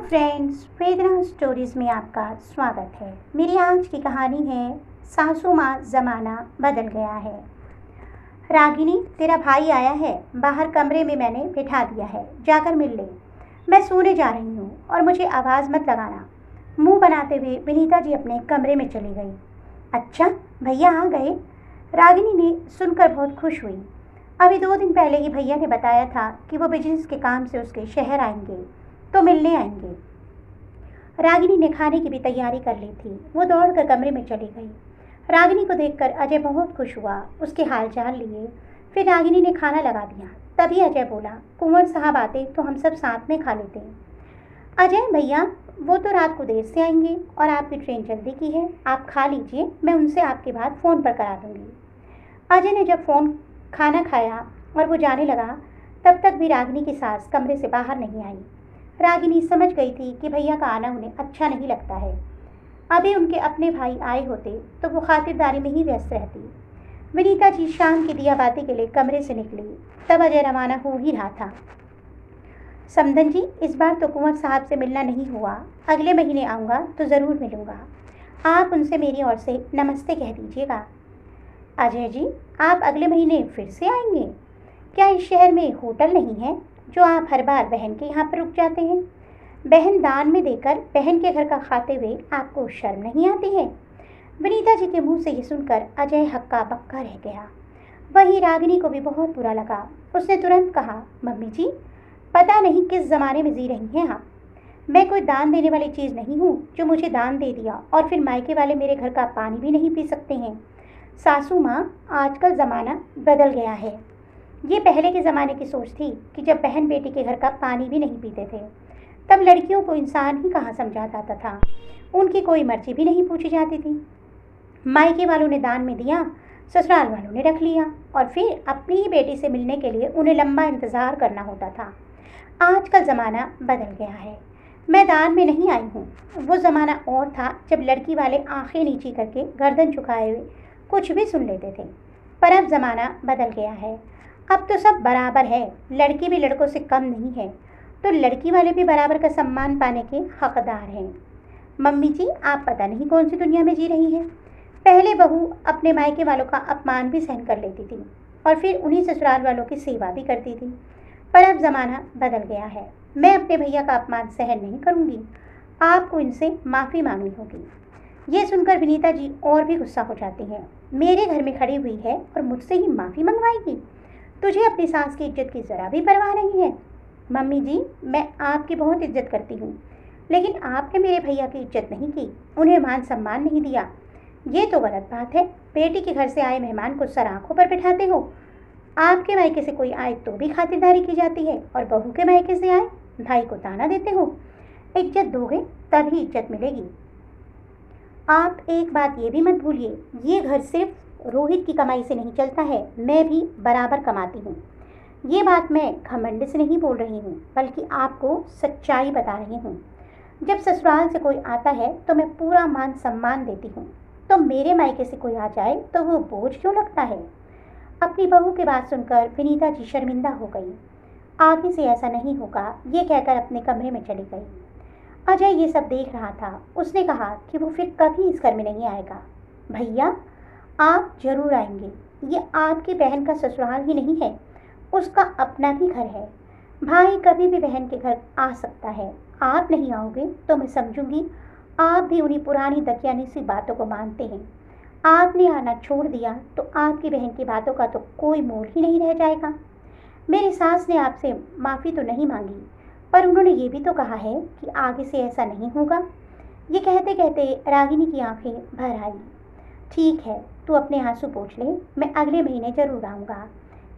Friends, वेदना stories में आपका स्वागत है। मेरी आज की कहानी है सासू माँ ज़माना बदल गया है। रागिनी, तेरा भाई आया है, बाहर कमरे में मैंने बिठा दिया है, जाकर मिल ले। मैं सोने जा रही हूँ और मुझे आवाज़ मत लगाना। मुंह बनाते हुए विनीता जी अपने कमरे में चली गई। अच्छा, भैया आ गए? रागिनी ने सुनकर बहुत खुश हुई। अभी 2 दिन पहले ही भैया ने बताया था कि वो बिजनेस के काम से उसके शहर आएंगे तो मिलने आएंगे। रागिनी ने खाने की भी तैयारी कर ली थी। वो दौड़कर कमरे में चली गई। रागिनी को देखकर अजय बहुत खुश हुआ, उसके हालचाल लिए। फिर रागिनी ने खाना लगा दिया। तभी अजय बोला, कुंवर साहब आते तो हम सब साथ में खा लेते। अजय भैया, वो तो रात को देर से आएंगे और आपकी ट्रेन जल्दी की है, आप खा लीजिए, मैं उनसे आपकी बात फ़ोन पर करा दूंगी। अजय ने जब खाना खाया और वो जाने लगा, तब तक भी रागिनी की सास कमरे से बाहर नहीं आई। रागिनी समझ गई थी कि भैया का आना उन्हें अच्छा नहीं लगता है। अभी उनके अपने भाई आए होते तो वो खातिरदारी में ही व्यस्त रहती। विनीता जी शाम की दिया बाती के लिए कमरे से निकली, तब अजय रवाना हो ही रहा था। समधन जी, इस बार तो कुंवर साहब से मिलना नहीं हुआ, अगले महीने आऊँगा तो ज़रूर मिलूँगा। आप उनसे मेरी ओर से नमस्ते कह दीजिएगा। अजय जी, आप अगले महीने फिर से आएंगे? क्या इस शहर में होटल नहीं है जो आप हर बार बहन के यहाँ पर रुक जाते हैं? बहन दान में देकर बहन के घर का खाते हुए आपको शर्म नहीं आती है? विनीता जी के मुंह से ये सुनकर अजय हक्का बक्का रह गया। वहीं रागिनी को भी बहुत बुरा लगा। उसने तुरंत कहा, मम्मी जी, पता नहीं किस ज़माने में जी रही हैं आप। मैं कोई दान देने वाली चीज़ नहीं हूँ जो मुझे दान दे दिया और फिर मायके वाले मेरे घर का पानी भी नहीं पी सकते हैं। सासू माँ, आजकल ज़माना बदल गया है। ये पहले के ज़माने की सोच थी कि जब बहन बेटी के घर का पानी भी नहीं पीते थे, तब लड़कियों को इंसान ही कहाँ समझा जाता था। उनकी कोई मर्जी भी नहीं पूछी जाती थी। मायके वालों ने दान में दिया, ससुराल वालों ने रख लिया और फिर अपनी ही बेटी से मिलने के लिए उन्हें लंबा इंतज़ार करना होता था। आजकल ज़माना बदल गया है। मैं दान में नहीं आई हूँ। वो ज़माना और था जब लड़की वाले आंखें नीची करके गर्दन झुकाए हुए कुछ भी सुन लेते थे, पर अब ज़माना बदल गया है। अब तो सब बराबर है, लड़की भी लड़कों से कम नहीं है, तो लड़की वाले भी बराबर का सम्मान पाने के हकदार हैं। मम्मी जी, आप पता नहीं कौन सी दुनिया में जी रही हैं। पहले बहू अपने मायके वालों का अपमान भी सहन कर लेती थी और फिर उन्हीं ससुराल वालों की सेवा भी करती थी, पर अब ज़माना बदल गया है। मैं अपने भैया का अपमान सहन नहीं करूँगी। आपको इनसे माफ़ी मांगनी होगी। ये सुनकर विनीता जी और भी गुस्सा हो जाती हैं। मेरे घर में खड़ी हुई है और मुझसे ही माफ़ी मंगवाएगी? तुझे अपनी सास की इज्जत की ज़रा भी परवाह नहीं है? मम्मी जी, मैं आपकी बहुत इज्जत करती हूँ, लेकिन आपने मेरे भैया की इज्जत नहीं की, उन्हें मान सम्मान नहीं दिया। ये तो गलत बात है। बेटी के घर से आए मेहमान को सर आँखों पर बिठाते हो। आपके मायके से कोई आए तो भी खातिरदारी की जाती है और बहू के मायके से आए भाई को ताना देते हो। इज्जत दोगे तभी इज्जत मिलेगी। आप एक बात ये भी मत भूलिए, ये घर सिर्फ रोहित की कमाई से नहीं चलता है, मैं भी बराबर कमाती हूँ। ये बात मैं घमंड से नहीं बोल रही हूँ, बल्कि आपको सच्चाई बता रही हूँ। जब ससुराल से कोई आता है तो मैं पूरा मान सम्मान देती हूँ, तो मेरे मायके से कोई आ जाए तो वो बोझ क्यों लगता है? अपनी बहू की बात सुनकर विनीता जी शर्मिंदा हो गई। आगे से ऐसा नहीं होगा, ये कहकर अपने कमरे में चली गई। अजय ये सब देख रहा था। उसने कहा कि वो फिर कभी इस घर में नहीं आएगा। भैया, आप जरूर आएंगे। ये आपकी बहन का ससुराल ही नहीं है, उसका अपना भी घर है। भाई कभी भी बहन के घर आ सकता है। आप नहीं आओगे तो मैं समझूंगी आप भी उन्हीं पुरानी दकियानी सी बातों को मानते हैं। आपने आना छोड़ दिया तो आपकी बहन की बातों का तो कोई मोल ही नहीं रह जाएगा। मेरी सास ने आपसे माफ़ी तो नहीं मांगी, पर उन्होंने ये भी तो कहा है कि आगे से ऐसा नहीं होगा। ये कहते कहते रागिनी की आंखें भर आई। ठीक है, तू अपने आंसू पोंछ ले, मैं अगले महीने ज़रूर आऊँगा।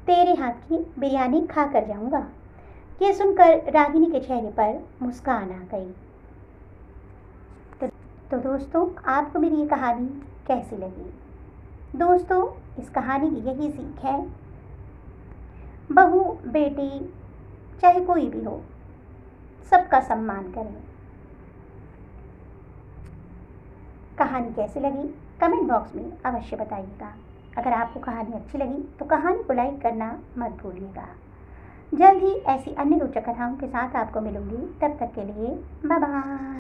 तेरे हाथ की बिरयानी खा कर जाऊँगा। ये सुनकर रागिनी के चेहरे पर मुस्कान आ गई। तो दोस्तों, आपको मेरी ये कहानी कैसी लगी? दोस्तों, इस कहानी की यही सीख है, बहू बेटी चाहे कोई भी हो, सबका सम्मान करें। कहानी कैसी लगी कमेंट बॉक्स में अवश्य बताइएगा। अगर आपको कहानी अच्छी लगी तो कहानी को लाइक करना मत भूलिएगा। जल्द ही ऐसी अन्य रोचक कथाओं के साथ आपको मिलूंगी। तब तक के लिए बाय बाय।